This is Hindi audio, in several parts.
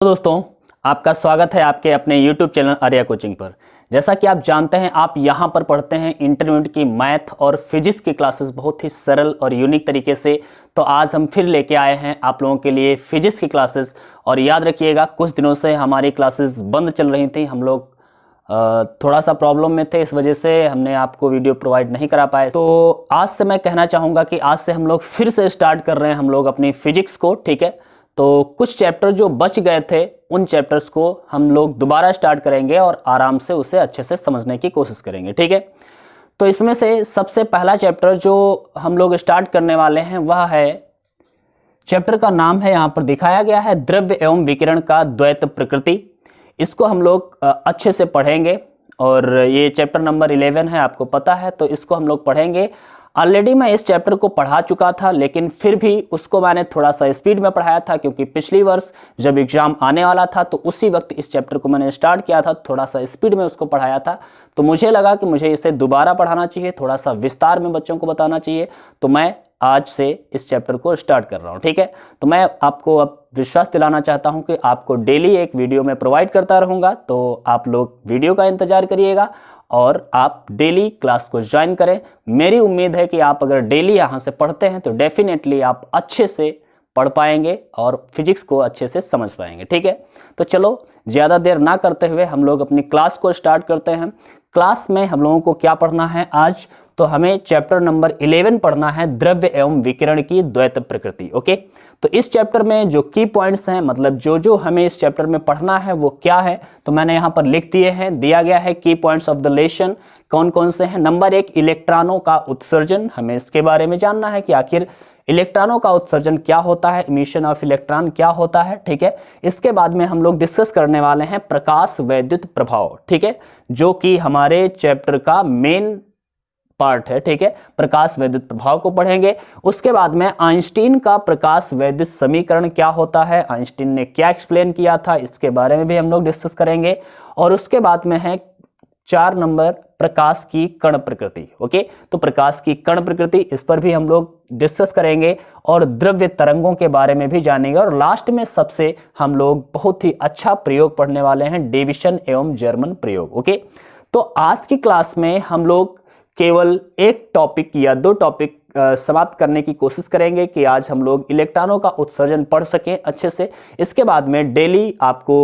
तो दोस्तों, आपका स्वागत है आपके अपने YouTube चैनल आर्या कोचिंग पर। जैसा कि आप जानते हैं, आप यहाँ पर पढ़ते हैं इंटरमीडिएट की मैथ और फिजिक्स की क्लासेस बहुत ही सरल और यूनिक तरीके से। तो आज हम फिर लेके आए हैं आप लोगों के लिए फिजिक्स की क्लासेस। और याद रखिएगा, कुछ दिनों से हमारी क्लासेस बंद चल रही थी। हम लोग थोड़ा सा प्रॉब्लम में थे, इस वजह से हमने आपको वीडियो प्रोवाइड नहीं करा पाए। तो आज से मैं कहना चाहूँगा कि आज से हम लोग फिर से स्टार्ट कर रहे हैं हम लोग अपनी फिजिक्स को, ठीक है। तो कुछ चैप्टर जो बच गए थे, उन चैप्टर्स को हम लोग दोबारा स्टार्ट करेंगे और आराम से उसे अच्छे से समझने की कोशिश करेंगे, ठीक है। तो इसमें से सबसे पहला चैप्टर जो हम लोग स्टार्ट करने वाले हैं वह है, चैप्टर का नाम है, यहाँ पर दिखाया गया है, द्रव्य एवं विकिरण का द्वैत प्रकृति। इसको हम लोग अच्छे से पढ़ेंगे और ये चैप्टर नंबर 11 है, आपको पता है। तो इसको हम लोग पढ़ेंगे। ऑलरेडी मैं इस चैप्टर को पढ़ा चुका था, लेकिन फिर भी उसको मैंने थोड़ा सा स्पीड में पढ़ाया था, क्योंकि पिछली वर्ष जब एग्जाम आने वाला था तो उसी वक्त इस चैप्टर को मैंने स्टार्ट किया था, थोड़ा सा स्पीड में उसको पढ़ाया था। तो मुझे लगा कि मुझे इसे दोबारा पढ़ाना चाहिए, थोड़ा सा विस्तार में बच्चों को बताना चाहिए। तो मैं आज से इस चैप्टर को स्टार्ट कर रहा हूँ, ठीक है। तो मैं आपको अब विश्वास दिलाना चाहता हूँ कि आपको डेली एक वीडियो में प्रोवाइड करता रहूँगा। तो आप लोग वीडियो का इंतजार करिएगा और आप डेली क्लास को ज्वाइन करें। मेरी उम्मीद है कि आप अगर डेली यहाँ से पढ़ते हैं तो डेफिनेटली आप अच्छे से पढ़ पाएंगे और फिजिक्स को अच्छे से समझ पाएंगे, ठीक है। तो चलो ज़्यादा देर ना करते हुए हम लोग अपनी क्लास को स्टार्ट करते हैं। क्लास में हम लोगों को क्या पढ़ना है आज? तो हमें चैप्टर नंबर 11 पढ़ना है, द्रव्य एवं विकिरण की द्वैत प्रकृति, ओके। तो इस चैप्टर में जो की पॉइंट्स हैं, मतलब जो हमें इस चैप्टर में पढ़ना है वो क्या है, तो मैंने यहाँ पर लिख दिए हैं, दिया गया है की पॉइंट्स ऑफ द लेसन कौन कौन से हैं। नंबर 1, इलेक्ट्रॉनों का उत्सर्जन। हमें इसके बारे में जानना है कि आखिर इलेक्ट्रॉनों का उत्सर्जन क्या होता है, इमिशन ऑफ इलेक्ट्रॉन क्या होता है, ठीक है। इसके बाद में हम लोग डिस्कस करने वाले हैं प्रकाश वैद्युत प्रभाव, ठीक है, जो कि हमारे चैप्टर का मेन पार्ट है, ठीक है। प्रकाश वैद्युत प्रभाव को पढ़ेंगे। उसके बाद में आइंस्टीन का प्रकाश वैद्युत समीकरण क्या होता है, आइंस्टीन ने क्या एक्सप्लेन किया था, इसके बारे में भी हम लोग डिस्कस करेंगे। और उसके बाद में है 4 नंबर, प्रकाश की कण प्रकृति, ओके। तो प्रकाश की कण प्रकृति, इस पर भी हम लोग डिस्कस करेंगे और द्रव्य तरंगों के बारे में भी जानेंगे। और लास्ट में सबसे हम लोग बहुत ही अच्छा प्रयोग पढ़ने वाले हैं, डेविसन एवं जर्मन प्रयोग, ओके। तो आज की क्लास में हम लोग केवल एक टॉपिक या 2 टॉपिक समाप्त करने की कोशिश करेंगे कि आज हम लोग इलेक्ट्रॉनों का उत्सर्जन पढ़ सकें अच्छे से। इसके बाद में डेली आपको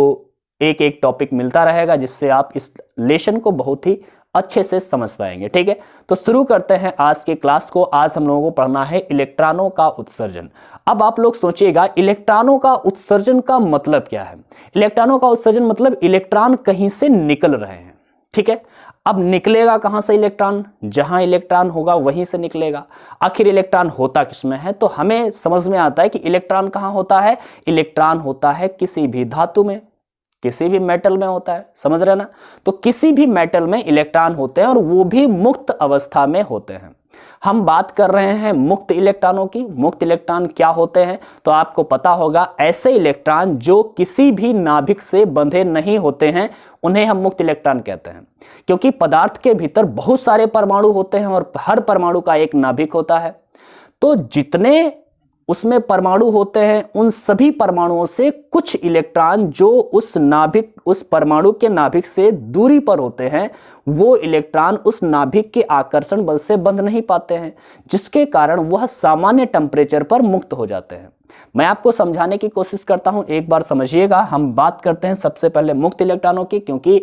एक एक टॉपिक मिलता रहेगा, जिससे आप इस लेसन को बहुत ही अच्छे से समझ पाएंगे, ठीक है। तो शुरू करते हैं आज के क्लास को। आज हम लोगों को पढ़ना है इलेक्ट्रॉनों का उत्सर्जन। अब आप लोग सोचिएगा, इलेक्ट्रॉनों का उत्सर्जन का मतलब क्या है? इलेक्ट्रॉनों का उत्सर्जन मतलब इलेक्ट्रॉन कहीं से निकल रहे हैं, ठीक है। अब निकलेगा कहां से इलेक्ट्रॉन? जहां इलेक्ट्रॉन होगा वहीं से निकलेगा। आखिर इलेक्ट्रॉन होता किसमें है? तो हमें समझ में आता है कि इलेक्ट्रॉन कहां होता है। इलेक्ट्रॉन होता है किसी भी धातु में, किसी भी मेटल में होता है, समझ रहे ना। तो किसी भी मेटल में इलेक्ट्रॉन होते हैं और वो भी मुक्त अवस्था में होते हैं। हम बात कर रहे हैं मुक्त इलेक्ट्रॉनों की। मुक्त इलेक्ट्रॉन क्या होते हैं? तो आपको पता होगा, ऐसे इलेक्ट्रॉन जो किसी भी नाभिक से बंधे नहीं होते हैं, उन्हें हम मुक्त इलेक्ट्रॉन कहते हैं। क्योंकि पदार्थ के भीतर बहुत सारे परमाणु होते हैं और हर परमाणु का एक नाभिक होता है। तो जितने उसमें परमाणु होते हैं, उन सभी परमाणुओं से कुछ इलेक्ट्रॉन जो उस नाभिक, उस परमाणु के नाभिक से दूरी पर होते हैं, वो इलेक्ट्रॉन उस नाभिक के आकर्षण बल से बंध नहीं पाते हैं, जिसके कारण वह सामान्य टेम्परेचर पर मुक्त हो जाते हैं। मैं आपको समझाने की कोशिश करता हूं, एक बार समझिएगा। हम बात करते हैं सबसे पहले मुक्त इलेक्ट्रॉनों की, क्योंकि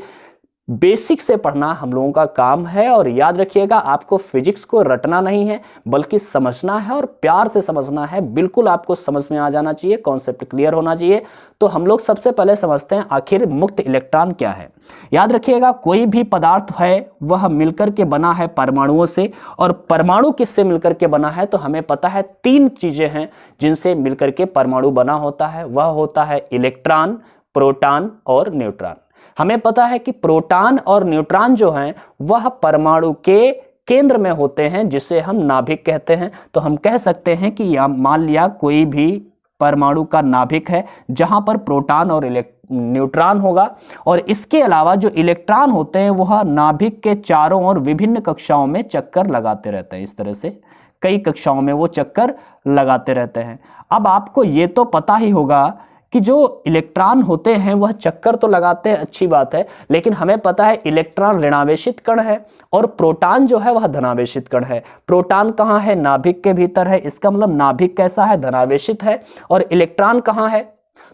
बेसिक से पढ़ना हम लोगों का काम है। और याद रखिएगा, आपको फिजिक्स को रटना नहीं है, बल्कि समझना है और प्यार से समझना है। बिल्कुल आपको समझ में आ जाना चाहिए, कॉन्सेप्ट क्लियर होना चाहिए। तो हम लोग सबसे पहले समझते हैं आखिर मुक्त इलेक्ट्रॉन क्या है। याद रखिएगा, कोई भी पदार्थ है वह मिलकर के बना है परमाणुओं से। और परमाणु किससे मिलकर के बना है? तो हमें पता है 3 चीजें हैं जिनसे मिलकर के परमाणु बना होता है। वह होता है इलेक्ट्रॉन, प्रोटॉन और न्यूट्रॉन। हमें पता है कि प्रोटॉन और न्यूट्रॉन जो हैं वह परमाणु के केंद्र में होते हैं, जिसे हम नाभिक कहते हैं। तो हम कह सकते हैं कि मान लिया कोई भी परमाणु का नाभिक है जहां पर प्रोटॉन और न्यूट्रॉन होगा, और इसके अलावा जो इलेक्ट्रॉन होते हैं वह नाभिक के चारों ओर विभिन्न कक्षाओं में चक्कर लगाते रहते हैं। इस तरह से कई कक्षाओं में वो चक्कर लगाते रहते हैं। अब आपको ये तो पता ही होगा कि जो इलेक्ट्रॉन होते हैं वह चक्कर तो लगाते हैं, अच्छी बात है, लेकिन हमें पता है इलेक्ट्रॉन ऋणावेशित कण है और प्रोटॉन जो है वह धनावेशित कण है। प्रोटॉन कहाँ है? नाभिक के भीतर है, इसका मतलब नाभिक कैसा है? धनावेशित है। और इलेक्ट्रॉन कहाँ है?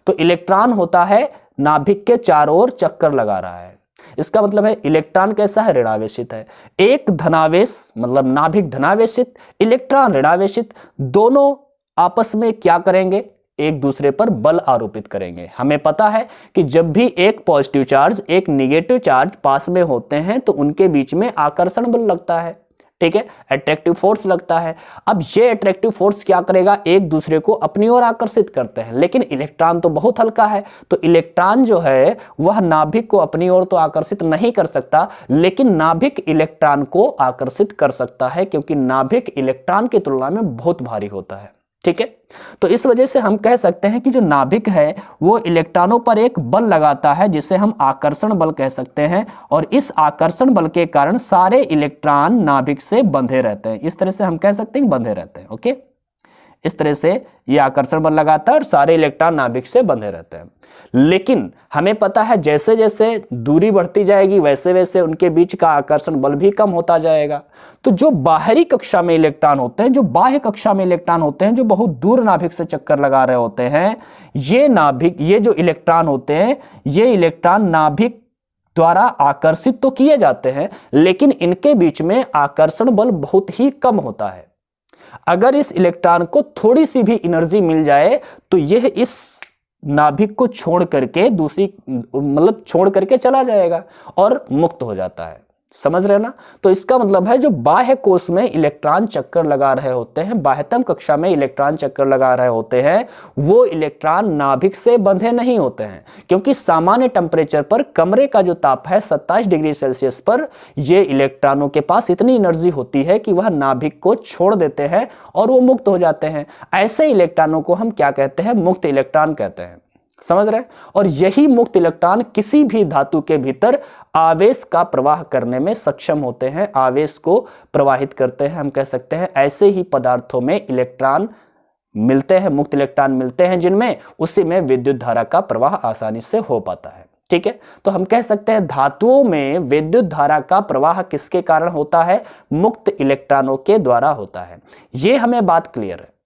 तो इलेक्ट्रॉन होता है नाभिक के चारों ओर चक्कर लगा रहा है, इसका मतलब है इलेक्ट्रॉन कैसा है? ऋणावेशित है। एक धनावेश मतलब नाभिक धनावेशित, इलेक्ट्रॉन ऋणावेशित, दोनों आपस में क्या करेंगे? एक दूसरे पर बल आरोपित करेंगे। हमें पता है कि जब भी एक पॉजिटिव चार्ज एक निगेटिव चार्ज पास में होते हैं तो उनके बीच में आकर्षण बल लगता है, ठीक है, अट्रैक्टिव फोर्स लगता है। अब ये अट्रैक्टिव फोर्स क्या करेगा? एक दूसरे को अपनी ओर आकर्षित करते हैं, लेकिन इलेक्ट्रॉन तो बहुत हल्का है, तो इलेक्ट्रॉन जो है वह नाभिक को अपनी ओर तो आकर्षित नहीं कर सकता, लेकिन नाभिक इलेक्ट्रॉन को आकर्षित कर सकता है, क्योंकि नाभिक इलेक्ट्रॉन की तुलना में बहुत भारी होता है, ठीक है। तो इस वजह से हम कह सकते हैं कि जो नाभिक है वो इलेक्ट्रॉनों पर एक बल लगाता है जिसे हम आकर्षण बल कह सकते हैं, और इस आकर्षण बल के कारण सारे इलेक्ट्रॉन नाभिक से बंधे रहते हैं। इस तरह से हम कह सकते हैं बंधे रहते हैं, ओके। इस तरह से ये आकर्षण बल लगाता है और सारे इलेक्ट्रॉन नाभिक से बंधे रहते हैं। लेकिन हमें पता है जैसे जैसे दूरी बढ़ती जाएगी वैसे वैसे उनके बीच का आकर्षण बल भी कम होता जाएगा। तो जो बाहरी कक्षा में इलेक्ट्रॉन होते हैं, जो बाह्य कक्षा में इलेक्ट्रॉन होते हैं, जो बहुत दूर नाभिक से चक्कर लगा रहे होते हैं, ये जो इलेक्ट्रॉन होते हैं, ये इलेक्ट्रॉन नाभिक द्वारा आकर्षित तो किए जाते हैं, लेकिन इनके बीच में आकर्षण बल बहुत ही कम होता है। अगर इस इलेक्ट्रॉन को थोड़ी सी भी एनर्जी मिल जाए तो यह इस नाभिक को छोड़ करके छोड़ करके चला जाएगा और मुक्त हो जाता है। समझ रहे ना? तो इसका मतलब है जो बाह्य कोश में इलेक्ट्रॉन चक्कर लगा रहे होते हैं, बाह्यतम कक्षा में इलेक्ट्रॉन चक्कर लगा रहे होते हैं, वो इलेक्ट्रॉन नाभिक से बंधे नहीं होते हैं, क्योंकि सामान्य टेम्परेचर पर कमरे का जो ताप है 27 डिग्री सेल्सियस पर, ये इलेक्ट्रॉनों के पास इतनी एनर्जी होती है कि वह नाभिक को छोड़ देते हैं और वो मुक्त हो जाते हैं। ऐसे इलेक्ट्रॉनों को हम क्या कहते हैं? मुक्त इलेक्ट्रॉन कहते हैं। समझ रहे? और यही मुक्त इलेक्ट्रॉन किसी भी धातु के भीतर आवेश का प्रवाह करने में सक्षम होते हैं, आवेश को प्रवाहित करते हैं। हम कह सकते हैं ऐसे ही पदार्थों में इलेक्ट्रॉन मिलते हैं, मुक्त इलेक्ट्रॉन मिलते हैं, जिनमें उसी में विद्युत धारा का प्रवाह आसानी से हो पाता है, ठीक है। तो हम कह सकते हैं धातुओं में विद्युत धारा का प्रवाह किसके कारण होता है? मुक्त इलेक्ट्रॉनों के द्वारा होता है। यह हमें बात क्लियर है।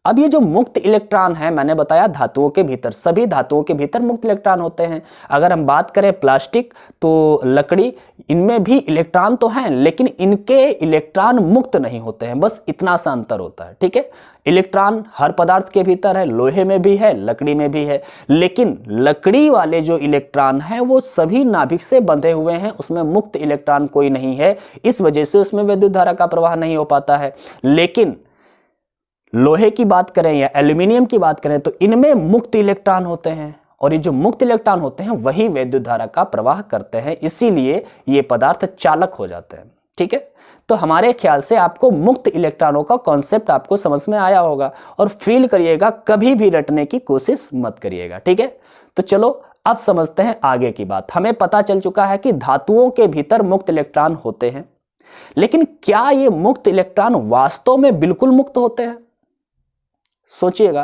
अब ये जो मुक्त इलेक्ट्रॉन है, मैंने बताया धातुओं के भीतर, सभी धातुओं के भीतर मुक्त इलेक्ट्रॉन होते हैं। अगर हम बात करें प्लास्टिक तो लकड़ी, इनमें भी इलेक्ट्रॉन तो हैं, लेकिन इनके इलेक्ट्रॉन मुक्त नहीं होते हैं, बस इतना सा अंतर होता है, ठीक है। इलेक्ट्रॉन हर पदार्थ के भीतर है, लोहे में भी है, लकड़ी में भी है, लेकिन लकड़ी वाले जो इलेक्ट्रॉन हैं वो सभी नाभिक से बंधे हुए हैं, उसमें मुक्त इलेक्ट्रॉन कोई नहीं है, इस वजह से उसमें विद्युत धारा का प्रवाह नहीं हो पाता है। लेकिन लोहे की बात करें या एल्यूमिनियम की बात करें तो इनमें मुक्त इलेक्ट्रॉन होते हैं, और ये जो मुक्त इलेक्ट्रॉन होते हैं वही विद्युत धारा का प्रवाह करते हैं, इसीलिए ये पदार्थ चालक हो जाते हैं, ठीक है। तो हमारे ख्याल से आपको मुक्त इलेक्ट्रॉनों का कॉन्सेप्ट आपको समझ में आया होगा, और फील करिएगा, कभी भी रटने की कोशिश मत करिएगा, ठीक है। तो चलो अब समझते हैं आगे की बात। हमें पता चल चुका है कि धातुओं के भीतर मुक्त इलेक्ट्रॉन होते हैं, लेकिन क्या ये मुक्त इलेक्ट्रॉन वास्तव में बिल्कुल मुक्त होते हैं? सोचिएगा,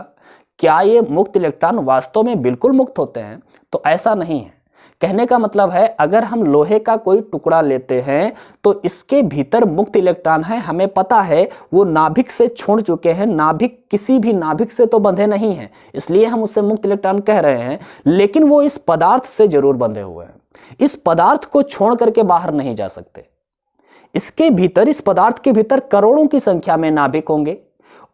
क्या ये मुक्त इलेक्ट्रॉन वास्तव में बिल्कुल मुक्त होते हैं? तो ऐसा नहीं है। कहने का मतलब है, अगर हम लोहे का कोई टुकड़ा लेते हैं तो इसके भीतर मुक्त इलेक्ट्रॉन है, हमें पता है वो नाभिक से छोड़ चुके हैं, नाभिक किसी भी नाभिक से तो बंधे नहीं हैं, इसलिए हम उससे मुक्त इलेक्ट्रॉन कह रहे हैं, लेकिन वो इस पदार्थ से जरूर बंधे हुए हैं। इस पदार्थ को छोड़ करके बाहर नहीं जा सकते। इसके भीतर, इस पदार्थ के भीतर करोड़ों की संख्या में नाभिक होंगे,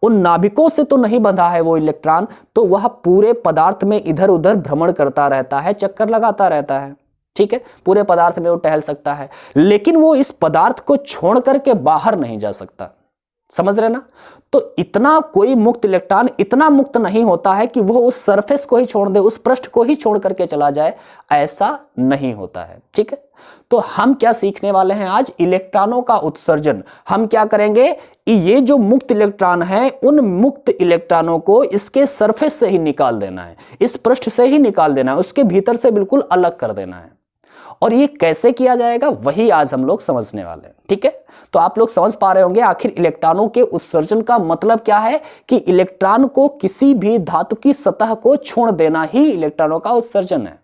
उन नाभिकों से तो नहीं बंधा है वो इलेक्ट्रॉन, तो वह पूरे पदार्थ में इधर उधर भ्रमण करता रहता है, चक्कर लगाता रहता है, ठीक है। पूरे पदार्थ में वो टहल सकता है, लेकिन वो इस पदार्थ को छोड़ करके बाहर नहीं जा सकता। समझ रहे ना? तो इतना कोई मुक्त इलेक्ट्रॉन इतना मुक्त नहीं होता है कि वो उस सरफेस को ही छोड़ दे, उस पृष्ठ को ही छोड़ करके चला जाए, ऐसा नहीं होता है, ठीक है। तो हम क्या सीखने वाले हैं आज? इलेक्ट्रॉनों का उत्सर्जन। हम क्या करेंगे? ये जो मुक्त इलेक्ट्रॉन है, उन मुक्त इलेक्ट्रॉनों को इसके सरफेस से ही निकाल देना है, इस पृष्ठ से ही निकाल देना है, उसके भीतर से बिल्कुल अलग कर देना है। और ये कैसे किया जाएगा वही आज हम लोग समझने वाले हैं। ठीक है, तो आप लोग समझ पा रहे होंगे आखिर इलेक्ट्रॉनों के उत्सर्जन का मतलब क्या है कि इलेक्ट्रॉन को किसी भी धातु की सतह को छोड़ देना ही इलेक्ट्रॉनों का उत्सर्जन है।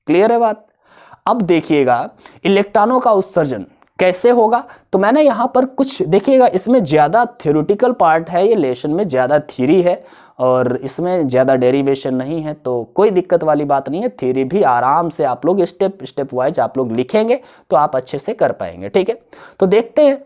क्लियर है बात? अब देखिएगा इलेक्ट्रॉनों का उत्सर्जन कैसे होगा। तो मैंने यहां पर कुछ देखिएगा, इसमें ज्यादा थ्योरेटिकल पार्ट है, ये लेसन में ज्यादा थ्योरी है और इसमें ज्यादा डेरिवेशन नहीं है, तो कोई दिक्कत वाली बात नहीं है। थ्योरी भी आराम से आप लोग स्टेप स्टेप वाइज आप लोग लिखेंगे तो आप अच्छे से कर पाएंगे। ठीक है, तो देखते हैं।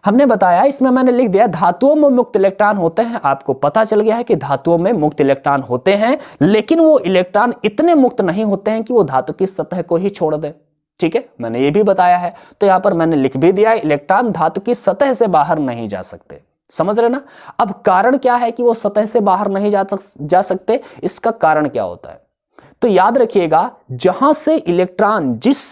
हमने बताया, इसमें मैंने लिख दिया धातुओं में मुक्त इलेक्ट्रॉन होते हैं। आपको पता चल गया है कि धातुओं में मुक्त इलेक्ट्रॉन होते हैं, लेकिन वो इलेक्ट्रॉन इतने मुक्त नहीं होते हैं कि वो धातु की सतह को ही छोड़ दे। ठीक है, मैंने ये भी बताया है। तो यहां पर मैंने लिख भी दिया, इलेक्ट्रॉन धातु की सतह से बाहर नहीं जा सकते। समझ रहे ना? अब कारण क्या है कि वो सतह से बाहर नहीं जा सकते, इसका कारण क्या होता है? तो याद रखिएगा, जहां से इलेक्ट्रॉन, जिस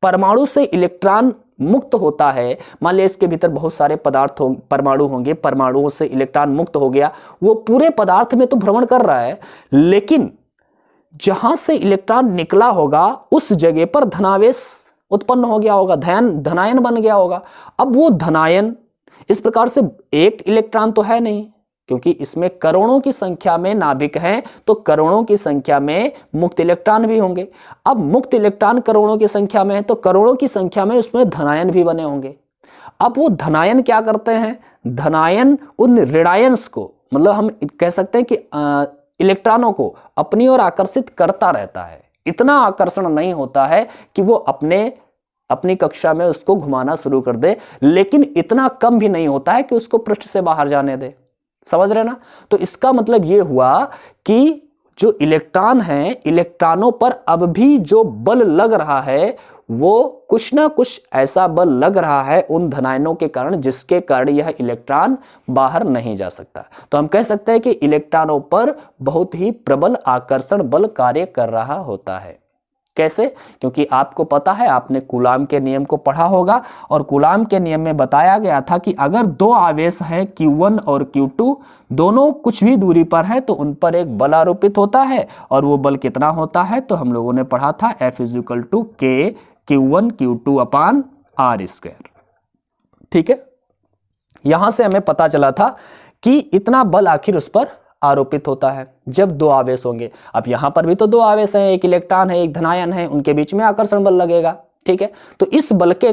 परमाणु से इलेक्ट्रॉन मुक्त होता है, मान लिया इसके भीतर बहुत सारे पदार्थ परमाणु होंगे, परमाणुओं से इलेक्ट्रॉन मुक्त हो गया, वो पूरे पदार्थ में तो भ्रमण कर रहा है, लेकिन जहां से इलेक्ट्रॉन निकला होगा उस जगह पर धनावेश उत्पन्न हो गया होगा, धनायन बन गया होगा। अब वो धनायन इस प्रकार से एक इलेक्ट्रॉन तो है नहीं, क्योंकि इसमें करोड़ों की संख्या में नाभिक हैं, तो करोड़ों की संख्या में मुक्त इलेक्ट्रॉन भी होंगे। अब मुक्त इलेक्ट्रॉन करोड़ों की संख्या में है, तो करोड़ों की संख्या में उसमें धनायन भी बने होंगे। अब वो धनायन क्या करते हैं? धनायन उन ऋणायंस को, मतलब हम कह सकते हैं कि इलेक्ट्रॉनों को अपनी ओर आकर्षित करता रहता है। इतना आकर्षण नहीं होता है कि वो अपनी कक्षा में उसको घुमाना शुरू कर दे, लेकिन इतना कम भी नहीं होता है कि उसको पृष्ठ से बाहर जाने दे। समझ रहे ना? तो इसका मतलब ये हुआ कि जो इलेक्ट्रॉन हैं, इलेक्ट्रॉनों पर अब भी जो बल लग रहा है वो कुछ ना कुछ ऐसा बल लग रहा है उन धनायनों के कारण, जिसके कारण यह इलेक्ट्रॉन बाहर नहीं जा सकता। तो हम कह सकते हैं कि इलेक्ट्रॉनों पर बहुत ही प्रबल आकर्षण बल कार्य कर रहा होता है। कैसे? क्योंकि आपको पता है, आपने कूलाम के नियम को पढ़ा होगा, और कूलाम के नियम में बताया गया था कि अगर दो आवेश हैं Q1 और Q2, दोनों कुछ भी दूरी पर है तो उन पर एक बल आरोपित होता है, और वो बल कितना होता है तो हम लोगों ने पढ़ा था F = K Q1 Q2 अपान R²। ठीक है, यहां से हमें पता चला था कि इतना बल आखिर उस पर आरोपित होता है जब दो आवेश होंगे। अब यहां पर भी तो दो आवेश हैं, एक इलेक्ट्रॉन है, एक धनायन है, उनके बीच में आकर्षण बल लगेगा। ठीक है, तो इस बल के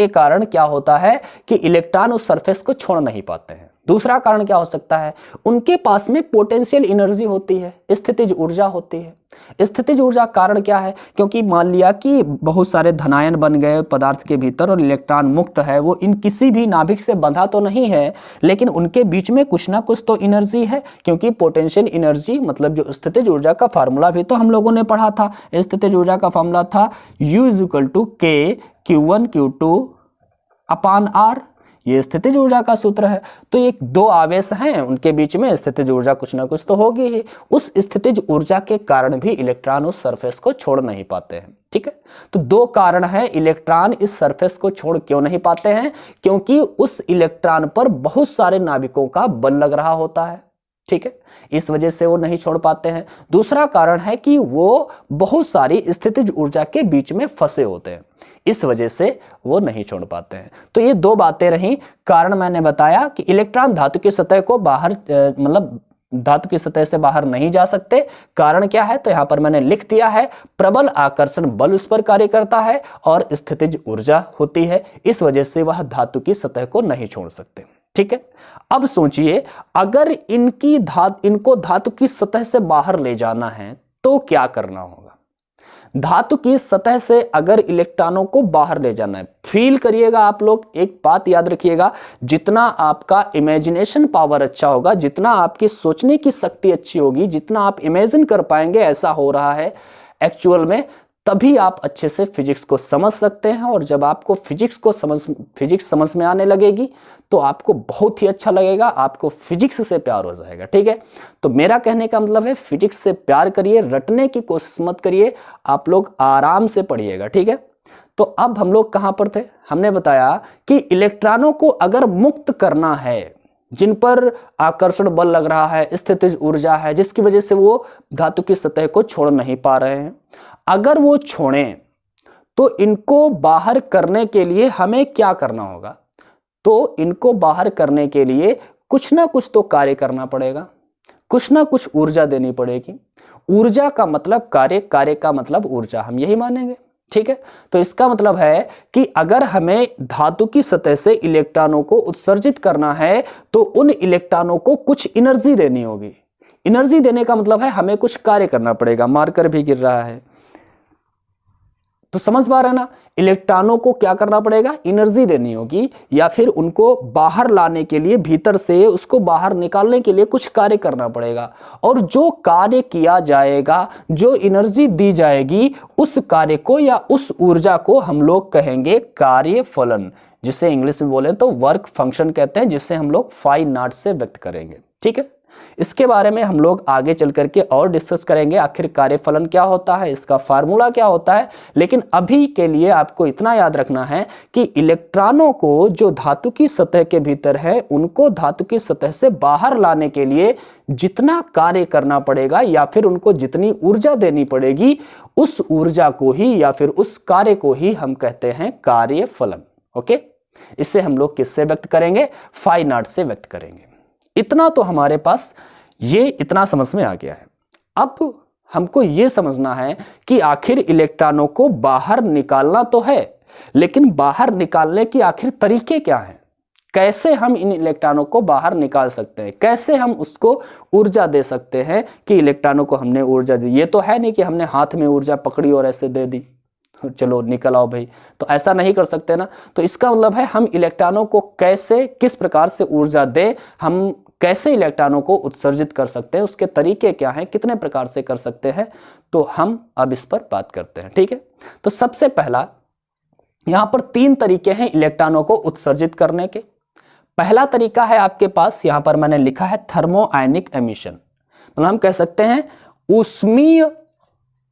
कारण क्या होता है कि इलेक्ट्रॉन उस सरफेस को छोड़ नहीं पाते हैं। दूसरा कारण क्या हो सकता है? उनके पास में पोटेंशियल एनर्जी होती है, स्थितिज ऊर्जा होती है। स्थितिज ऊर्जा कारण क्या है? क्योंकि मान लिया कि बहुत सारे धनायन बन गए पदार्थ के भीतर और इलेक्ट्रॉन मुक्त है, वो इन किसी भी नाभिक से बंधा तो नहीं है, लेकिन उनके बीच में कुछ ना कुछ तो एनर्जी है। क्योंकि पोटेंशियल एनर्जी मतलब जो स्थितिज ऊर्जा का फार्मूला भी तो हम लोगों ने पढ़ा था। स्थितिज ऊर्जा का फार्मूला था U = K Q1 Q2 अपान R। ये स्थितिज ऊर्जा का सूत्र है। तो एक दो आवेश हैं, उनके बीच में स्थितिज ऊर्जा कुछ ना कुछ तो होगी ही। उस स्थितिज ऊर्जा के कारण भी इलेक्ट्रॉन उस सरफेस को छोड़ नहीं पाते हैं। ठीक है, तो दो कारण है इलेक्ट्रॉन इस सरफेस को छोड़ क्यों नहीं पाते हैं, क्योंकि उस इलेक्ट्रॉन पर बहुत सारे नाभिकों का बल लग रहा होता है। ठीक है, इस वजह से वो नहीं छोड़ पाते हैं। दूसरा कारण है कि वो बहुत सारी स्थितिज ऊर्जा के बीच में फंसे होते हैं, इस वजह से वो नहीं छोड़ पाते हैं। तो ये दो बातें रहीं। कारण मैंने बताया कि इलेक्ट्रॉन धातु की सतह को बाहर मतलब धातु की सतह से बाहर नहीं जा सकते। कारण क्या है? तो यहां पर मैंने लिख दिया है, प्रबल आकर्षण बल उस पर कार्य करता है और स्थितिज ऊर्जा होती है, इस वजह से वह धातु की सतह को नहीं छोड़ सकते। ठीक है, अब सोचिए, अगर इनको धातु की सतह से बाहर ले जाना है तो क्या करना होगा? धातु की सतह से अगर इलेक्ट्रॉनों को बाहर ले जाना है, फील करिएगा आप लोग, एक बात याद रखिएगा, जितना आपका इमेजिनेशन पावर अच्छा होगा, जितना आपकी सोचने की शक्ति अच्छी होगी, जितना आप इमेजिन कर पाएंगे ऐसा हो रहा है एक्चुअल में, तभी आप अच्छे से फिजिक्स को समझ सकते हैं। और जब आपको फिजिक्स समझ में आने लगेगी तो आपको बहुत ही अच्छा लगेगा, आपको फिजिक्स से प्यार हो जाएगा। ठीक है, तो मेरा कहने का मतलब है फिजिक्स से प्यार करिए, रटने की कोशिश मत करिए, आप लोग आराम से पढ़िएगा। ठीक है, तो अब हम लोग कहां पर थे? हमने बताया कि इलेक्ट्रॉनों को अगर मुक्त करना है, जिन पर आकर्षण बल लग रहा है, स्थितिज ऊर्जा है, जिसकी वजह से वो धातु की सतह को छोड़ नहीं पा रहे हैं, अगर वो छोड़ें तो इनको बाहर करने के लिए हमें क्या करना होगा? तो इनको बाहर करने के लिए कुछ ना कुछ तो कार्य करना पड़ेगा, कुछ ना कुछ ऊर्जा देनी पड़ेगी। ऊर्जा का मतलब कार्य, कार्य का मतलब ऊर्जा, हम यही मानेंगे। ठीक है, तो इसका मतलब है कि अगर हमें धातु की सतह से इलेक्ट्रॉनों को उत्सर्जित करना है तो उन इलेक्ट्रॉनों को कुछ एनर्जी देनी होगी। एनर्जी देने का मतलब है हमें कुछ कार्य करना पड़ेगा। मार्कर भी गिर रहा है, तो समझ पा रहे हैं ना, इलेक्ट्रॉनों को क्या करना पड़ेगा? एनर्जी देनी होगी, या फिर उनको बाहर लाने के लिए, भीतर से उसको बाहर निकालने के लिए कुछ कार्य करना पड़ेगा। और जो कार्य किया जाएगा, जो एनर्जी दी जाएगी, उस कार्य को या उस ऊर्जा को हम लोग कहेंगे कार्य फलन, जिसे इंग्लिश में बोले तो वर्क फंक्शन कहते हैं, जिसे हम लोग फाई नॉट से व्यक्त करेंगे। ठीक है, इसके बारे में हम लोग आगे चल करके और डिस्कस करेंगे, आखिर कार्यफलन क्या होता है, इसका फार्मूला क्या होता है। लेकिन अभी के लिए आपको इतना याद रखना है कि इलेक्ट्रॉनों को जो धातु की सतह के भीतर है, उनको धातु की सतह से बाहर लाने के लिए जितना कार्य करना पड़ेगा या फिर उनको जितनी ऊर्जा देनी पड़ेगी, उस ऊर्जा को ही या फिर उस कार्य को ही हम कहते हैं कार्यफलन। ओके, इसे हम लोग किससे व्यक्त करेंगे? फाई नॉट से व्यक्त करेंगे। इतना तो हमारे पास ये इतना समझ में आ गया है। अब हमको ये समझना है कि आखिर इलेक्ट्रॉनों को बाहर निकालना तो है, लेकिन बाहर निकालने के आखिर तरीके क्या हैं? कैसे हम इन इलेक्ट्रॉनों को बाहर निकाल सकते हैं? कैसे हम उसको ऊर्जा दे सकते हैं कि इलेक्ट्रॉनों को हमने ऊर्जा दी? ये तो है नहीं कि हमने हाथ में ऊर्जा पकड़ी और ऐसे दे दी, चलो निकल आओ भाई, तो ऐसा नहीं कर सकते ना। तो इसका मतलब है हम इलेक्ट्रॉनों को कैसे, किस प्रकार से ऊर्जा दे, हम कैसे इलेक्ट्रॉनों को उत्सर्जित कर सकते हैं, उसके तरीके क्या हैं, कितने प्रकार से कर सकते हैं, तो हम अब इस पर बात करते हैं। ठीक है, तो सबसे पहला यहां पर 3 तरीके हैं इलेक्ट्रॉनों को उत्सर्जित करने के। पहला तरीका है आपके पास, यहां पर मैंने लिखा है थर्मो आयनिक एमिशन, मतलब हम कह सकते हैं ऊष्मीय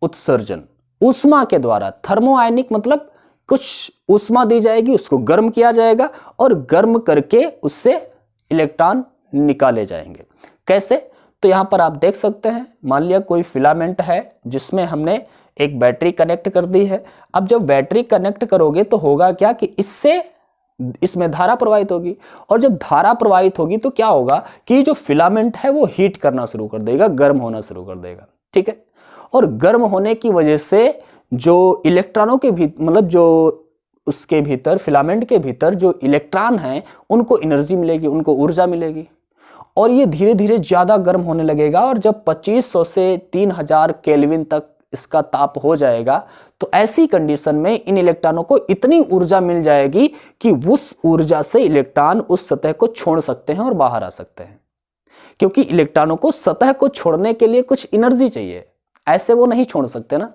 उत्सर्जन, ऊष्मा के द्वारा। थर्मो आयनिक मतलब कुछ ऊष्मा दी जाएगी, उसको गर्म किया जाएगा और गर्म करके उससे इलेक्ट्रॉन निकाले जाएंगे। कैसे? तो यहां पर आप देख सकते हैं, मान लिया कोई फिलामेंट है जिसमें हमने एक बैटरी कनेक्ट कर दी है। अब जब बैटरी कनेक्ट करोगे तो होगा क्या कि इसमें धारा प्रवाहित होगी, और जब धारा प्रवाहित होगी तो क्या होगा कि जो फिलामेंट है वो हीट करना शुरू कर देगा, गर्म होना शुरू कर देगा। ठीक है, और गर्म होने की वजह से जो इलेक्ट्रॉनों के मतलब जो उसके भीतर, फिलामेंट के भीतर जो इलेक्ट्रॉन हैं, उनको एनर्जी मिलेगी, उनको ऊर्जा मिलेगी, और ये धीरे धीरे ज्यादा गर्म होने लगेगा। और जब 2500 से 3000 केल्विन तक इसका ताप हो जाएगा, तो ऐसी कंडीशन में इन इलेक्ट्रॉनों को इतनी ऊर्जा मिल जाएगी कि उस ऊर्जा से इलेक्ट्रॉन उस सतह को छोड़ सकते हैं और बाहर आ सकते हैं। क्योंकि इलेक्ट्रॉनों को सतह को छोड़ने के लिए कुछ एनर्जी चाहिए, ऐसे वो नहीं छोड़ सकते ना।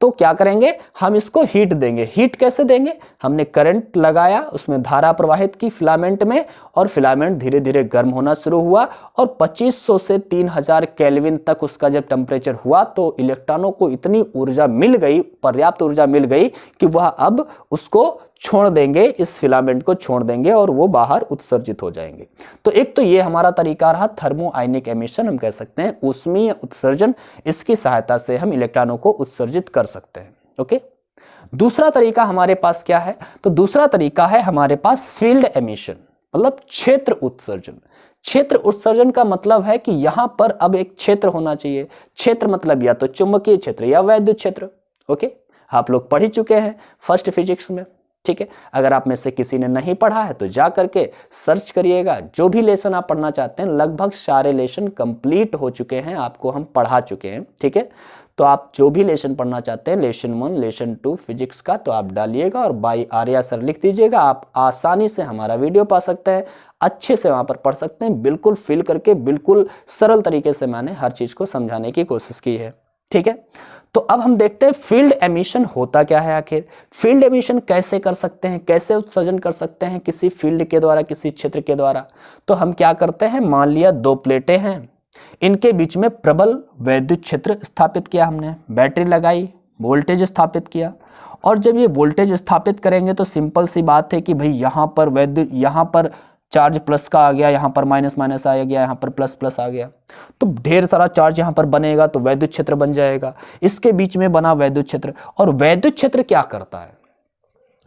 तो क्या करेंगे, हम इसको हीट देंगे। हीट कैसे देंगे? हमने करंट लगाया, उसमें धारा प्रवाहित की फिलामेंट में, और फिलामेंट धीरे धीरे गर्म होना शुरू हुआ, और 2500 से 3000 केल्विन तक उसका जब टेम्परेचर हुआ तो इलेक्ट्रॉनों को इतनी ऊर्जा मिल गई, पर्याप्त ऊर्जा मिल गई कि वह अब उसको छोड़ देंगे, इस फिलामेंट को छोड़ देंगे और वो बाहर उत्सर्जित हो जाएंगे। तो एक तो ये हमारा तरीका रहा थर्मो आयनिक एमिशन, हम कह सकते हैं ऊष्मीय उत्सर्जन। इसकी सहायता से हम इलेक्ट्रॉनों को उत्सर्जित कर सकते हैं। ओके, दूसरा तरीका हमारे पास क्या है? तो दूसरा तरीका है हमारे पास फील्ड एमिशन, मतलब क्षेत्र उत्सर्जन। क्षेत्र उत्सर्जन का मतलब है कि यहां पर अब एक क्षेत्र होना चाहिए। क्षेत्र मतलब या तो चुंबकीय क्षेत्र या वैद्युत क्षेत्र। ओके, आप लोग पढ़ ही चुके हैं फर्स्ट फिजिक्स में। ठीक है, अगर आप में से किसी ने नहीं पढ़ा है तो जा करके सर्च करिएगा, जो भी लेसन आप पढ़ना चाहते हैं, लगभग सारे लेसन कंप्लीट हो चुके हैं, आपको हम पढ़ा चुके हैं। ठीक है, तो आप जो भी लेसन पढ़ना चाहते हैं, लेसन 1, लेसन 2 फिजिक्स का, तो आप डालिएगा और बाय आर्या सर लिख दीजिएगा। आप आसानी से हमारा वीडियो पा सकते हैं, अच्छे से वहां पर पढ़ सकते हैं, बिल्कुल फिल करके, बिल्कुल सरल तरीके से मैंने हर चीज को समझाने की कोशिश की है। ठीक है, तो अब हम देखते हैं फील्ड एमिशन होता क्या है आखिर। फील्ड एमिशन कैसे कर सकते हैं, कैसे उत्सर्जन कर सकते हैं किसी फील्ड के द्वारा, किसी क्षेत्र के द्वारा। तो हम क्या करते हैं, मान लिया 2 प्लेटें हैं, इनके बीच में प्रबल वैद्युत क्षेत्र स्थापित किया, हमने बैटरी लगाई, वोल्टेज स्थापित किया, और जब ये वोल्टेज स्थापित करेंगे तो सिंपल सी बात है कि भाई यहाँ पर चार्ज प्लस का आ गया, यहां पर माइनस माइनस आ गया, यहां पर प्लस प्लस आ गया, तो ढेर सारा चार्ज यहां पर बनेगा तो वैद्युत क्षेत्र बन जाएगा। इसके बीच में बना वैद्युत क्षेत्र। और वैद्युत क्षेत्र क्या करता है?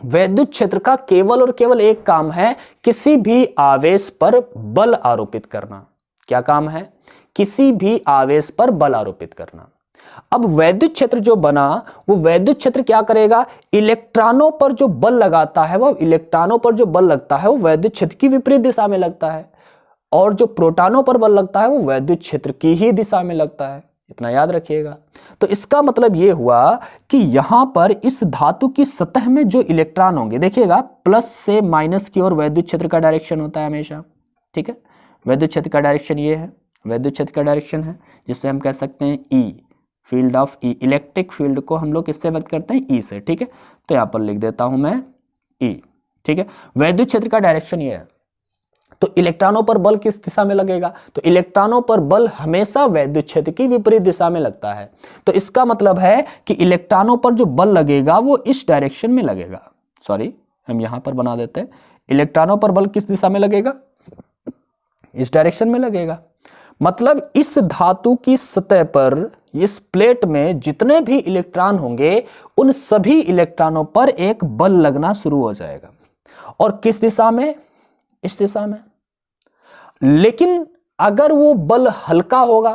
वैद्युत क्षेत्र का केवल और केवल एक काम है, किसी भी आवेश पर बल आरोपित करना। क्या काम है? किसी भी आवेश पर बल आरोपित करना। अब वैद्युत क्षेत्र जो बना, वो वैद्युत क्षेत्र क्या करेगा? इलेक्ट्रॉनों पर जो बल लगाता है, वो इलेक्ट्रॉनों पर जो बल लगता है वो वैद्युत क्षेत्र की विपरीत दिशा में लगता है, और जो प्रोटॉनों पर बल लगता है वो वैद्युत क्षेत्र की ही दिशा में लगता है। इतना याद रखिएगा। तो इसका मतलब यह हुआ कि यहां पर इस धातु की सतह में जो इलेक्ट्रॉन होंगे, देखिएगा प्लस से माइनस की ओर वैद्युत क्षेत्र का डायरेक्शन होता है हमेशा, ठीक है। वैद्युत क्षेत्र का डायरेक्शन ये है, वैद्युत क्षेत्र का डायरेक्शन है, जिससे हम कह सकते हैं E, field of E. Electric field को हम लोग किससे व्यक्त करते हैं? ई से, ठीक है। तो यहां पर लिख देता हूं मैं ई, ठीक है। वैद्युत क्षेत्र का डायरेक्शन ये है। तो इलेक्ट्रॉनों पर बल किस दिशा में लगेगा? तो इलेक्ट्रॉनों पर बल हमेशा वैद्युत क्षेत्र की विपरीत दिशा में लगता है। तो इसका मतलब है कि इलेक्ट्रॉनों पर जो बल लगेगा वो इस डायरेक्शन में लगेगा। सॉरी, हम यहां पर बना देते हैं, इलेक्ट्रॉनों पर बल किस दिशा में लगेगा? इस डायरेक्शन में लगेगा। मतलब इस धातु की सतह पर, इस प्लेट में जितने भी इलेक्ट्रॉन होंगे उन सभी इलेक्ट्रॉनों पर एक बल लगना शुरू हो जाएगा। और किस दिशा में? इस दिशा में। लेकिन अगर वो बल हल्का होगा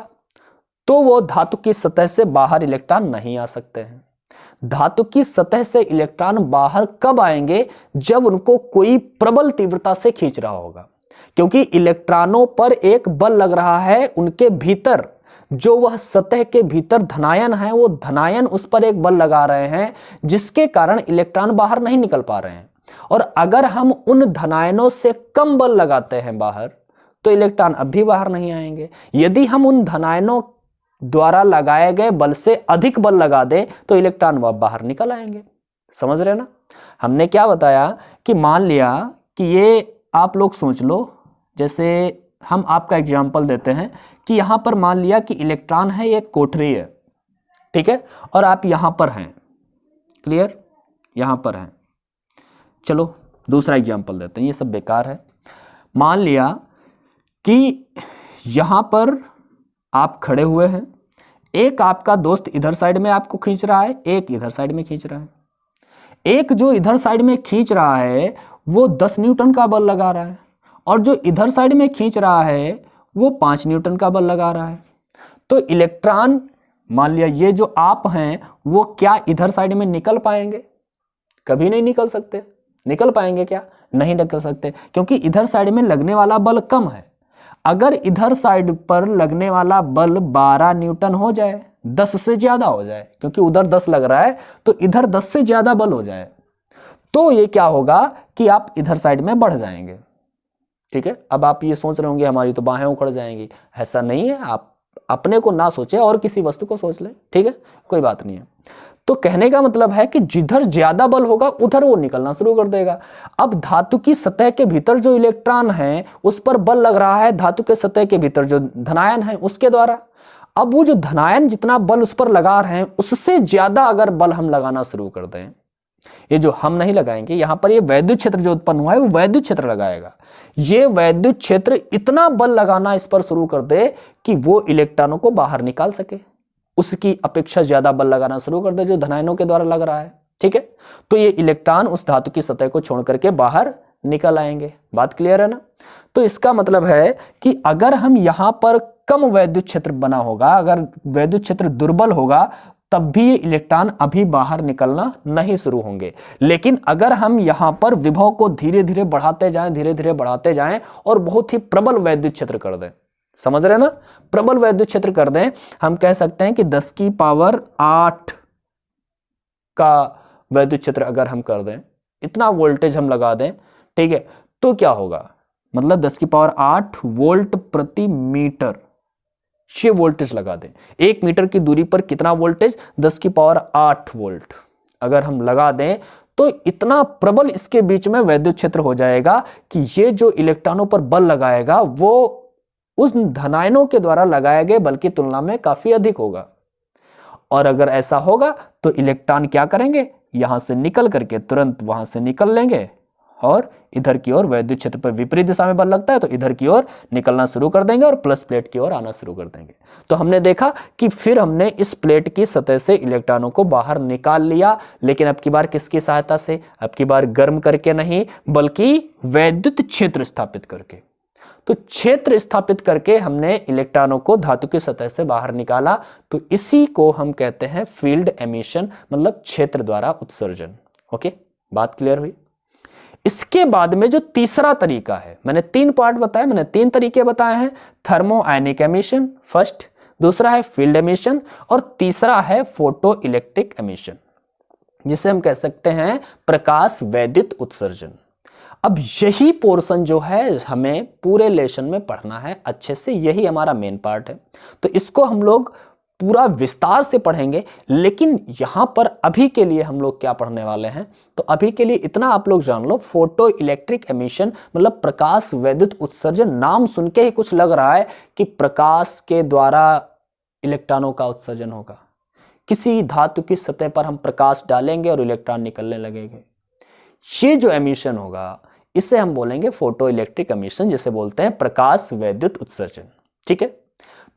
तो वो धातु की सतह से बाहर इलेक्ट्रॉन नहीं आ सकते हैं। धातु की सतह से इलेक्ट्रॉन बाहर कब आएंगे? जब उनको कोई प्रबल तीव्रता से खींच रहा होगा, क्योंकि इलेक्ट्रॉनों पर एक बल लग रहा है उनके भीतर, जो वह सतह के भीतर धनायन है, वो धनायन उस पर एक बल लगा रहे हैं, जिसके कारण इलेक्ट्रॉन बाहर नहीं निकल पा रहे हैं। और अगर हम उन धनायनों से कम बल लगाते हैं बाहर, तो इलेक्ट्रॉन अब भी बाहर नहीं आएंगे। यदि हम उन धनायनों द्वारा लगाए गए बल से अधिक बल लगा दें तो इलेक्ट्रॉन बाहर निकल आएंगे। समझ रहे ना? हमने क्या बताया कि मान लिया कि ये आप लोग सोच लो, जैसे हम आपका एग्जाम्पल देते हैं कि यहां पर मान लिया कि इलेक्ट्रॉन है, एक कोठरी है, ठीक है, और आप यहां पर हैं, क्लियर, यहां पर हैं। चलो दूसरा एग्जाम्पल देते हैं, ये सब बेकार है। मान लिया कि यहां पर आप खड़े हुए हैं, एक आपका दोस्त इधर साइड में आपको खींच रहा है, एक इधर साइड में खींच रहा है। एक जो इधर साइड में खींच रहा है वो 10 न्यूटन का बल लगा रहा है, और जो इधर साइड में खींच रहा है वो 5 न्यूटन का बल लगा रहा है। तो इलेक्ट्रॉन, मान लिया ये जो आप हैं, वो क्या इधर साइड में निकल पाएंगे? कभी नहीं निकल सकते। निकल पाएंगे क्या? नहीं निकल सकते, क्योंकि इधर साइड में लगने वाला बल कम है। अगर इधर साइड पर लगने वाला बल 12 न्यूटन हो जाए, 10 से ज्यादा हो जाए, क्योंकि उधर 10 लग रहा है तो इधर 10 से ज्यादा बल हो जाए, तो ये क्या होगा कि आप इधर साइड में बढ़ जाएंगे, ठीक है। अब आप ये सोच रहे होंगे हमारी तो बाहें उखड़ जाएंगी। ऐसा नहीं है, आप अपने को ना सोचे और किसी वस्तु को सोच ले, ठीक है, कोई बात नहीं है। तो कहने का मतलब है कि जिधर ज्यादा बल होगा उधर वो निकलना शुरू कर देगा। अब धातु की सतह के भीतर जो इलेक्ट्रॉन है उस पर बल लग रहा है धातु के सतह के भीतर जो धनायन है उसके द्वारा। अब वो जो धनायन जितना बल उस पर लगा रहे हैं उससे ज्यादा अगर बल हम लगाना शुरू कर दें, ये जो हम नहीं लगाएंगे, यहां पर ये वैद्युत क्षेत्र जो उत्पन्न हुआ है वो वैद्युत क्षेत्र लगाएगा। ये वैद्युत क्षेत्र इतना बल लगाना इस पर शुरू कर दे कि वो इलेक्ट्रॉनों को बाहर निकाल सके, उसकी अपेक्षा ज्यादा बल लगाना शुरू कर दे जो धनायनों के द्वारा लग रहा है, ठीक है। तो ये इलेक्ट्रॉन उस धातु की सतह को छोड़ करके बाहर निकल आएंगे। बात क्लियर है ना? तो इसका मतलब है कि अगर हम यहां पर कम वैद्युत क्षेत्र बना होगा, अगर वैद्युत क्षेत्र दुर्बल होगा, तब भी ये इलेक्ट्रॉन अभी बाहर निकलना नहीं शुरू होंगे। लेकिन अगर हम यहां पर विभव को धीरे धीरे बढ़ाते जाएं, धीरे धीरे बढ़ाते जाएं और बहुत ही प्रबल वैद्युत क्षेत्र कर दें, समझ रहे ना, प्रबल वैद्युत क्षेत्र कर दें, हम कह सकते हैं कि 10 की पावर 8 का वैद्युत क्षेत्र अगर हम कर दें, इतना वोल्टेज हम लगा दें, ठीक है, तो क्या होगा, मतलब 10 की पावर 8 वोल्ट प्रति मीटर ये वोल्टेज लगा दें। 1 मीटर की दूरी पर कितना वोल्टेज? 10 की पावर 8 वोल्ट अगर हम लगा दें तो इतना प्रबल इसके बीच में वैद्युत क्षेत्र हो जाएगा कि ये जो इलेक्ट्रॉनों पर बल लगाएगा वो उस धनायनों के द्वारा लगाए गए बल की तुलना में काफी अधिक होगा। और अगर ऐसा होगा तो इलेक्ट्रॉन क्या करेंगे, यहां से निकल करके तुरंत वहां से निकल लेंगे और इधर की ओर वैद्युत क्षेत्र पर विपरीत दिशा में बल लगता है तो इधर की ओर निकलना शुरू कर देंगे और प्लस प्लेट की ओर आना शुरू कर देंगे। तो हमने देखा कि फिर हमने इस प्लेट की सतह से इलेक्ट्रॉनों को बाहर निकाल लिया, लेकिन अब की बार किसकी सहायता से? अब की बार गर्म करके नहीं, बल्कि वैद्युत क्षेत्र स्थापित करके। तो क्षेत्र स्थापित करके हमने इलेक्ट्रॉनों को धातु की सतह से बाहर निकाला। तो इसी को हम कहते हैं फील्ड एमिशन, मतलब क्षेत्र द्वारा उत्सर्जन। ओके, बात क्लियर हुई? इसके बाद में जो तीसरा तरीका है, मैंने 3 पार्ट बताए, मैंने 3 तरीके बताए हैं। थर्मो आयनिक एमिशन फर्स्ट, दूसरा है फील्ड एमिशन और तीसरा है फोटो इलेक्ट्रिक एमिशन, जिसे हम कह सकते हैं प्रकाश वैद्युत उत्सर्जन। अब यही पोर्शन जो है हमें पूरे लेसन में पढ़ना है अच्छे से, यही हमारा मेन पार्ट है। तो इसको हम लोग पूरा विस्तार से पढ़ेंगे, लेकिन यहां पर अभी के लिए हम लोग क्या पढ़ने वाले हैं? तो अभी के लिए इतना आप लोग जान लो, फोटो इलेक्ट्रिक एमिशन मतलब प्रकाश वैद्युत उत्सर्जन। नाम सुन के ही कुछ लग रहा है कि प्रकाश के द्वारा इलेक्ट्रॉनों का उत्सर्जन होगा। किसी धातु की सतह पर हम प्रकाश डालेंगे और इलेक्ट्रॉन निकलने लगेंगे। ये जो एमिशन होगा इसे हम बोलेंगे फोटो इलेक्ट्रिक एमिशन, जिसे बोलते हैं प्रकाश वैद्युत उत्सर्जन। ठीक है,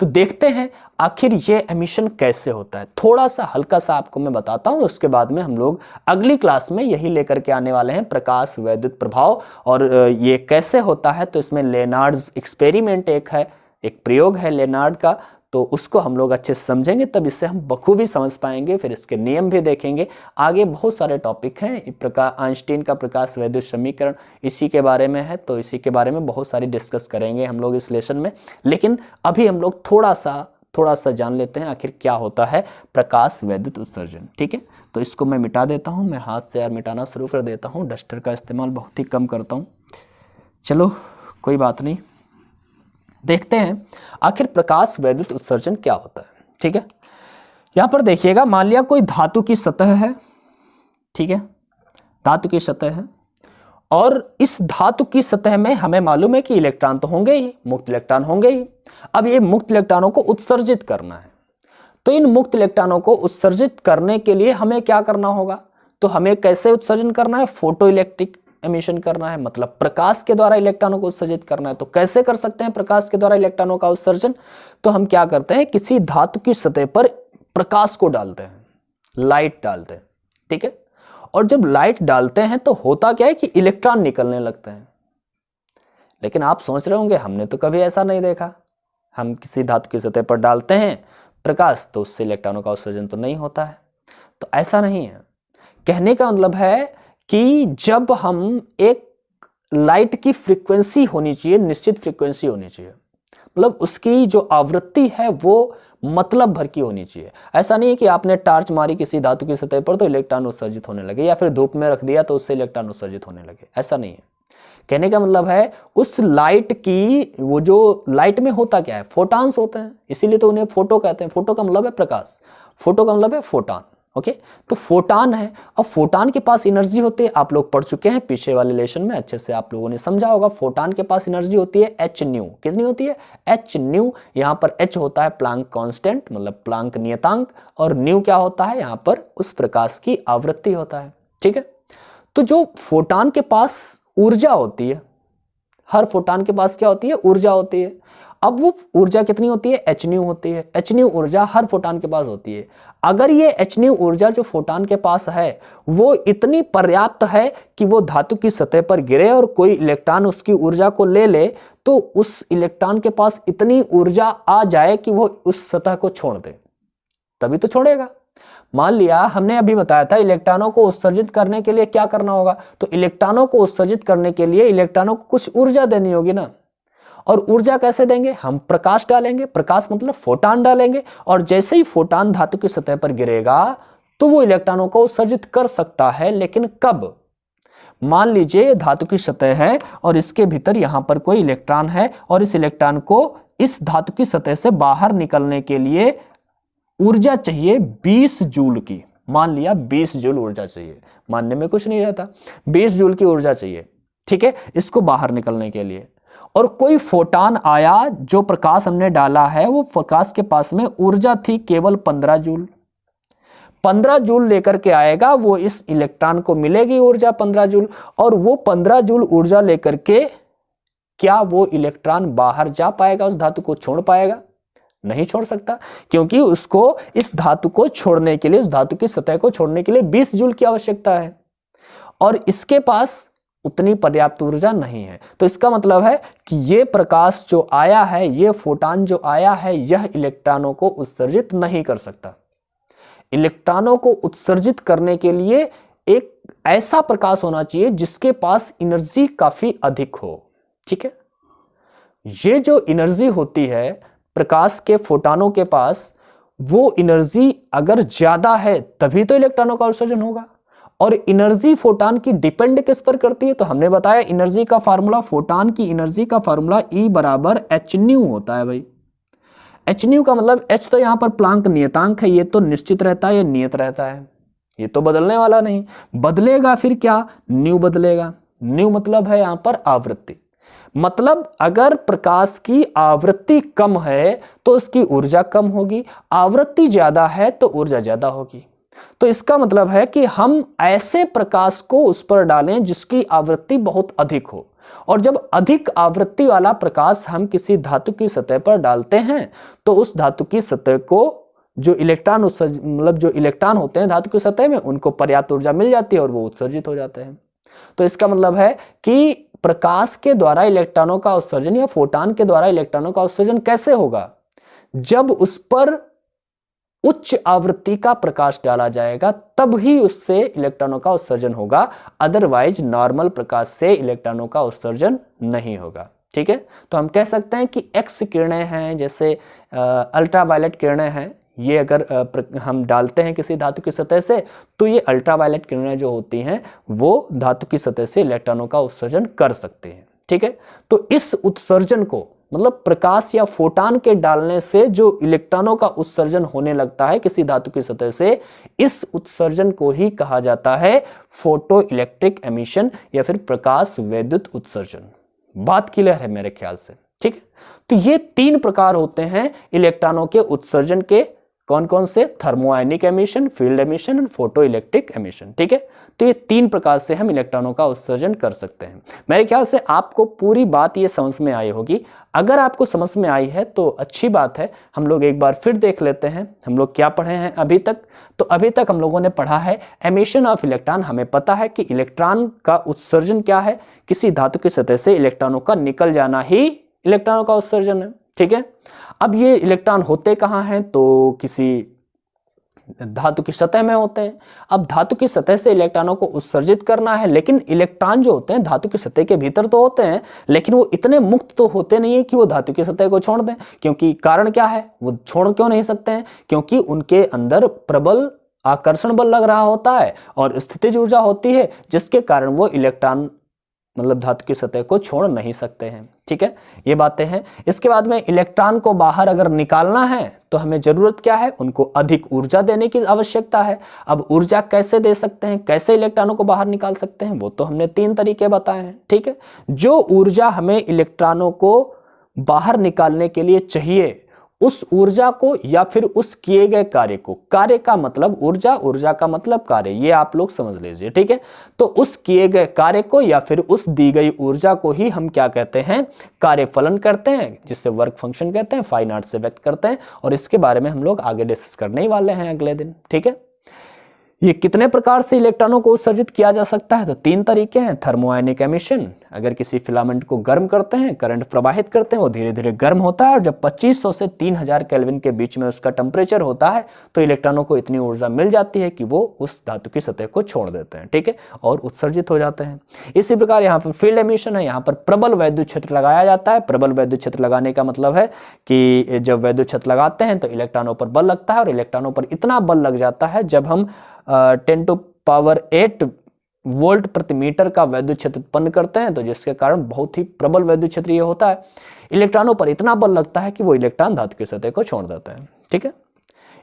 तो देखते हैं आखिर ये एमिशन कैसे होता है। थोड़ा सा हल्का सा आपको मैं बताता हूं, उसके बाद में हम लोग अगली क्लास में यही लेकर के आने वाले हैं, प्रकाश वैद्युत प्रभाव। और ये कैसे होता है, तो इसमें लेनार्ड्स एक्सपेरिमेंट एक प्रयोग है लेनार्ड का, तो उसको हम लोग अच्छे से समझेंगे, तब इससे हम बखूबी समझ पाएंगे। फिर इसके नियम भी देखेंगे। आगे बहुत सारे टॉपिक हैं, आइंस्टीन का प्रकाश वैद्युत समीकरण इसी के बारे में है, तो इसी के बारे में बहुत सारी डिस्कस करेंगे हम लोग इस लेसन में। लेकिन अभी हम लोग थोड़ा सा जान लेते हैं आखिर क्या होता है प्रकाश वैद्युत उत्सर्जन। ठीक है, तो इसको मैं मिटा देता हूँ, मैं हाथ से यार मिटाना शुरू कर देता हूँ, डस्टर का इस्तेमाल बहुत ही कम करता हूँ। चलो कोई बात नहीं, देखते हैं आखिर प्रकाश वैद्युत उत्सर्जन क्या होता है। ठीक है, यहां पर देखिएगा, मान लिया कोई धातु की सतह है। ठीक है, धातु की सतह है और इस धातु की सतह में हमें मालूम है कि इलेक्ट्रॉन तो होंगे ही, मुक्त इलेक्ट्रॉन होंगे ही। अब ये मुक्त इलेक्ट्रॉनों को उत्सर्जित करना है, तो इन मुक्त इलेक्ट्रॉनों को उत्सर्जित करने के लिए हमें क्या करना होगा? तो हमें कैसे उत्सर्जन करना है? फोटो इलेक्ट्रिक एमिशन करना है, मतलब प्रकाश के द्वारा इलेक्ट्रॉनों को उत्सर्जित करना है। तो कैसे कर सकते हैं प्रकाश के द्वारा इलेक्ट्रॉनों का उत्सर्जन? तो हम क्या करते हैं, किसी धातु की सतह पर प्रकाश को डालते हैं, लाइट डालते हैं। ठीक है, और जब लाइट डालते हैं तो होता क्या है कि इलेक्ट्रॉन निकलने लगते हैं। लेकिन आप सोच रहे होंगे हमने तो कभी ऐसा नहीं देखा, हम किसी धातु की सतह पर डालते हैं प्रकाश तो उससे इलेक्ट्रॉनों का उत्सर्जन तो नहीं होता है। तो ऐसा नहीं है, कहने का मतलब है कि जब हम एक लाइट की फ्रीक्वेंसी होनी चाहिए, निश्चित फ्रीक्वेंसी होनी चाहिए, मतलब उसकी जो आवृत्ति है वो मतलब भर की होनी चाहिए। ऐसा नहीं है कि आपने टार्च मारी किसी धातु की सतह पर तो इलेक्ट्रॉन उत्सर्जित होने लगे, या फिर धूप में रख दिया तो उससे इलेक्ट्रॉन उत्सर्जित होने लगे, ऐसा नहीं है। कहने का मतलब है उस लाइट की, वो जो लाइट में होता क्या है, फोटॉन्स होते हैं, इसीलिए तो उन्हें फोटो कहते हैं। फोटो का मतलब है प्रकाश, फोटो का मतलब है फोटॉन। ओके, तो फोटॉन है, अब फोटॉन के पास एनर्जी होती है, आप लोग पढ़ चुके हैं पीछे वाले लेसन में, अच्छे से आप लोगों ने समझा होगा। फोटॉन के पास एनर्जी होती है एच न्यू। कितनी होती है? H new. यहाँ पर एच होता है प्लांक कांस्टेंट, मतलब प्लांक नियतांक, और न्यू क्या होता है? यहाँ पर उस प्रकाश की आवृत्ति होता है। ठीक है, तो जो फोटॉन के पास ऊर्जा होती है, हर फोटॉन के पास क्या होती है? ऊर्जा होती है। अब वो ऊर्जा कितनी होती है? एच न्यू होती है। एच न्यू ऊर्जा हर फोटॉन के पास होती है। अगर ये एच न्यू ऊर्जा जो फोटॉन के पास है वो इतनी पर्याप्त है कि वो धातु की सतह पर गिरे और कोई इलेक्ट्रॉन उसकी ऊर्जा को ले ले, तो उस इलेक्ट्रॉन के पास इतनी ऊर्जा आ जाए कि वो उस सतह को छोड़ दे, तभी तो छोड़ेगा। मान लिया हमने अभी बताया था इलेक्ट्रॉनों को उत्सर्जित करने के लिए क्या करना होगा, तो इलेक्ट्रॉनों को उत्सर्जित करने के लिए इलेक्ट्रॉनों को कुछ ऊर्जा देनी होगी ना। और ऊर्जा कैसे देंगे? हम प्रकाश डालेंगे, प्रकाश मतलब फोटॉन डालेंगे, और जैसे ही फोटॉन धातु की सतह पर गिरेगा तो वो इलेक्ट्रॉनों को उत्सर्जित कर सकता है। लेकिन कब? मान लीजिए धातु की सतह है और इसके भीतर यहां पर कोई इलेक्ट्रॉन है, और इस इलेक्ट्रॉन को इस धातु की सतह से बाहर निकलने के लिए ऊर्जा चाहिए 20 जूल की। मान लिया 20 जूल ऊर्जा चाहिए, मानने में कुछ नहीं रहता, 20 जूल की ऊर्जा चाहिए। ठीक है, इसको बाहर निकलने के लिए। और कोई फोटॉन आया, जो प्रकाश हमने डाला है वो प्रकाश के पास में ऊर्जा थी केवल 15 जूल। 15 जूल लेकर के आएगा, वो इस इलेक्ट्रॉन को मिलेगी ऊर्जा 15 जूल, और वो 15 जूल ऊर्जा लेकर के क्या वो इलेक्ट्रॉन बाहर जा पाएगा, उस धातु को छोड़ पाएगा? नहीं छोड़ सकता, क्योंकि उसको इस धातु को छोड़ने के लिए, उस धातु की सतह को छोड़ने के लिए 20 जूल की आवश्यकता है, और इसके पास उतनी पर्याप्त ऊर्जा नहीं है। तो इसका मतलब है कि ये प्रकाश जो आया है, ये फोटॉन जो आया है, यह इलेक्ट्रॉनों को उत्सर्जित नहीं कर सकता। इलेक्ट्रॉनों को उत्सर्जित करने के लिए एक ऐसा प्रकाश होना चाहिए जिसके पास एनर्जी काफी अधिक हो। ठीक है, ये जो एनर्जी होती है प्रकाश के फोटॉनों के पास, वो एनर्जी अगर ज्यादा है तभी तो इलेक्ट्रॉनों का उत्सर्जन होगा। और एनर्जी फोटॉन की डिपेंड किस पर करती है? तो हमने बताया एनर्जी का फार्मूला, फोटॉन की एनर्जी का फार्मूला E बराबर h न्यू होता है भाई। h न्यू का मतलब h तो यहां पर प्लांक नियतांक है, ये तो निश्चित रहता है, ये नियत रहता है, ये तो बदलने वाला नहीं। बदलेगा फिर क्या? न्यू बदलेगा। न्यू मतलब है यहां पर आवृत्ति, मतलब अगर प्रकाश की आवृत्ति कम है तो उसकी ऊर्जा कम होगी, आवृत्ति ज्यादा है तो ऊर्जा ज्यादा होगी। तो इसका मतलब है कि हम ऐसे प्रकाश को उस पर डालें जिसकी आवृत्ति बहुत अधिक हो, और जब अधिक आवृत्ति वाला प्रकाश हम किसी धातु की सतह पर डालते हैं तो उस धातु की सतह को जो इलेक्ट्रॉन मतलब जो इलेक्ट्रॉन होते हैं धातु की सतह में, उनको पर्याप्त ऊर्जा मिल जाती है और वो उत्सर्जित हो जाते हैं। तो इसका मतलब है कि प्रकाश के द्वारा इलेक्ट्रॉनों का उत्सर्जन या फोटॉन के द्वारा इलेक्ट्रॉनों का उत्सर्जन कैसे होगा? जब उस पर उच्च आवृत्ति का प्रकाश डाला जाएगा तब ही उससे इलेक्ट्रॉनों का उत्सर्जन होगा, अदरवाइज नॉर्मल प्रकाश से इलेक्ट्रॉनों का उत्सर्जन नहीं होगा। ठीक है, तो हम कह सकते हैं कि एक्स किरणें हैं, जैसे अल्ट्रावायलेट किरणें हैं, ये अगर हम डालते हैं किसी धातु की सतह से तो ये अल्ट्रावायलेट किरणें जो होती हैं वो धातु की सतह से इलेक्ट्रॉनों का उत्सर्जन कर सकते हैं। ठीक है, तो इस उत्सर्जन को मतलब प्रकाश या फोटॉन के डालने से जो इलेक्ट्रॉनों का उत्सर्जन होने लगता है किसी धातु की सतह से, इस उत्सर्जन को ही कहा जाता है फोटो इलेक्ट्रिक एमिशन या फिर प्रकाश वैद्युत उत्सर्जन। बात क्लियर है मेरे ख्याल से? ठीक है, तो ये 3 प्रकार होते हैं इलेक्ट्रॉनों के उत्सर्जन के। कौन कौन से? थर्मोआयनिक एमिशन, फील्ड एमिशन और फोटो इलेक्ट्रिक एमिशन। ठीक है, तो ये 3 प्रकार से हम इलेक्ट्रॉनों का उत्सर्जन कर सकते हैं। मेरे ख्याल से आपको पूरी बात ये समझ में आई होगी। अगर आपको समझ में आई है तो अच्छी बात है, हम लोग एक बार फिर देख लेते हैं हम लोग क्या पढ़े हैं अभी तक। तो अभी तक हम लोगों ने पढ़ा है एमिशन ऑफ इलेक्ट्रॉन। हमें पता है कि इलेक्ट्रॉन का उत्सर्जन क्या है, किसी धातु की सतह से इलेक्ट्रॉनों का निकल जाना ही इलेक्ट्रॉनों का उत्सर्जन है। ठीक है, अब ये इलेक्ट्रॉन होते कहाँ हैं? तो किसी धातु की सतह में होते हैं। अब धातु की सतह से इलेक्ट्रॉनों को उत्सर्जित करना है, लेकिन इलेक्ट्रॉन जो होते हैं धातु की सतह के भीतर तो होते हैं, लेकिन वो इतने मुक्त तो होते नहीं है कि वो धातु की सतह को छोड़ दें। क्योंकि कारण क्या है? वो छोड़ क्यों नहीं सकते हैं? क्योंकि उनके अंदर प्रबल आकर्षण बल लग रहा होता है और स्थितिज ऊर्जा होती है, जिसके कारण वो इलेक्ट्रॉन मतलब धातु की सतह को छोड़ नहीं सकते हैं। ठीक है, ये बातें हैं। इसके बाद में इलेक्ट्रॉन को बाहर अगर निकालना है तो हमें जरूरत क्या है? उनको अधिक ऊर्जा देने की आवश्यकता है। अब ऊर्जा कैसे दे सकते हैं, कैसे इलेक्ट्रॉनों को बाहर निकाल सकते हैं, वो तो हमने 3 तरीके बताए हैं। ठीक है, जो ऊर्जा हमें इलेक्ट्रॉनों को बाहर निकालने के लिए चाहिए, उस ऊर्जा को या फिर उस किए गए कार्य को, कार्य का मतलब ऊर्जा, ऊर्जा का मतलब कार्य, ये आप लोग समझ लीजिए। ठीक है, तो उस किए गए कार्य को या फिर उस दी गई ऊर्जा को ही हम क्या कहते हैं? कार्यफलन करते हैं, जिससे वर्क फंक्शन कहते हैं, फाइ नॉट से व्यक्त करते हैं। और इसके बारे में हम लोग आगे डिस्कस करने ही वाले हैं अगले दिन। ठीक है, ये कितने प्रकार से इलेक्ट्रॉनों को उत्सर्जित किया जा सकता है? तो 3 तरीके हैं। थर्मोआयनिक एमिशन, अगर किसी फिलामेंट को गर्म करते हैं, करंट प्रवाहित करते हैं, वो धीरे धीरे गर्म होता है और जब 2500 से 3000 केल्विन के बीच में उसका टेम्परेचर होता है तो इलेक्ट्रॉनों को इतनी ऊर्जा मिल जाती है कि वो उस धातु की सतह को छोड़ देते हैं। ठीक है, और उत्सर्जित हो जाते हैं। इसी प्रकार यहाँ पर फील्ड एमिशन है, यहाँ पर प्रबल वैद्युत क्षेत्र लगाया जाता है। प्रबल वैद्युत क्षेत्र लगाने का मतलब है कि जब वैद्युत क्षेत्र लगाते हैं तो इलेक्ट्रॉनों पर बल लगता है, और इलेक्ट्रॉनों पर इतना बल लग जाता है जब हम 10⁸ वोल्ट प्रति मीटर का वैद्युत क्षेत्र उत्पन्न करते हैं, तो जिसके कारण बहुत ही प्रबल वैद्युत क्षेत्र ये होता है। इलेक्ट्रॉनों पर इतना बल लगता है कि वो इलेक्ट्रॉन धातु की सतह को छोड़ देते हैं। ठीक है,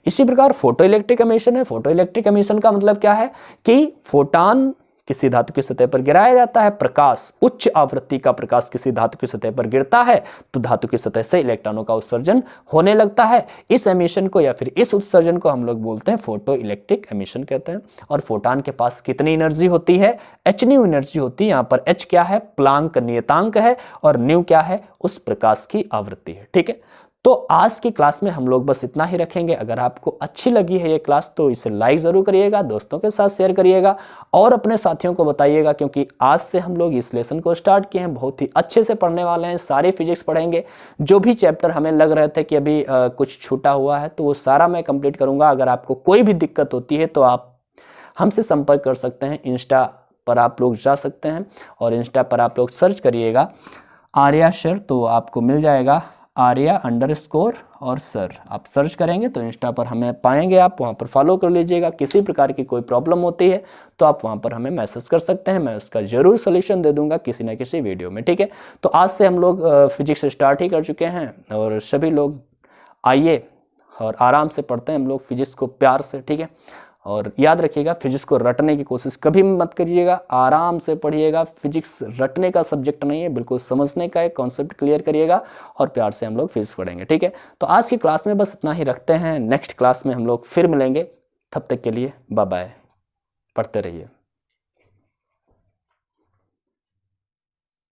इसी प्रकार फोटो इलेक्ट्रिक एमिशन है। फोटो इलेक्ट्रिक एमिशन का मतलब क्या है कि फोटॉन किसी धातु की सतह पर गिराया जाता है, प्रकाश, उच्च आवृत्ति का प्रकाश किसी धातु की सतह पर गिरता है तो धातु की सतह से इलेक्ट्रॉनों का उत्सर्जन होने लगता है। इस एमिशन को या फिर इस उत्सर्जन को हम लोग बोलते हैं फोटो इलेक्ट्रिक एमिशन कहते हैं। और फोटॉन के पास कितनी एनर्जी होती है? h न्यू एनर्जी होती है। यहाँ पर h क्या है? प्लांक नियतांक है, और न्यू क्या है? उस प्रकाश की आवृत्ति है। ठीक है, तो आज की क्लास में हम लोग बस इतना ही रखेंगे। अगर आपको अच्छी लगी है ये क्लास तो इसे लाइक जरूर करिएगा, दोस्तों के साथ शेयर करिएगा और अपने साथियों को बताइएगा, क्योंकि आज से हम लोग इस लेसन को स्टार्ट किए हैं, बहुत ही अच्छे से पढ़ने वाले हैं, सारे फिजिक्स पढ़ेंगे। जो भी चैप्टर हमें लग रहे थे कि अभी कुछ छूटा हुआ है तो वो सारा मैं कंप्लीट करूंगा। अगर आपको कोई भी दिक्कत होती है तो आप हमसे संपर्क कर सकते हैं। इंस्टा पर आप लोग जा सकते हैं और इंस्टा पर आप लोग सर्च करिएगा आर्या सर, तो आपको मिल जाएगा आर्या_ और सर। आप सर्च करेंगे तो इंस्टा पर हमें पाएंगे, आप वहाँ पर फॉलो कर लीजिएगा। किसी प्रकार की कोई प्रॉब्लम होती है तो आप वहाँ पर हमें मैसेज कर सकते हैं, मैं उसका जरूर सोल्यूशन दे दूंगा किसी न किसी वीडियो में। ठीक है, तो आज से हम लोग फिजिक्स स्टार्ट ही कर चुके हैं और सभी लोग आइए और आराम से पढ़ते हैं हम लोग फिजिक्स को प्यार से। ठीक है, और याद रखिएगा फिजिक्स को रटने की कोशिश कभी मत करिएगा, आराम से पढ़िएगा। फिजिक्स रटने का सब्जेक्ट नहीं है, बिल्कुल समझने का है, कॉन्सेप्ट क्लियर करिएगा और प्यार से हम लोग फिजिक्स पढ़ेंगे। ठीक है, तो आज की क्लास में बस इतना ही रखते हैं। नेक्स्ट क्लास में हम लोग फिर मिलेंगे, तब तक के लिए बाय बाय, पढ़ते रहिए।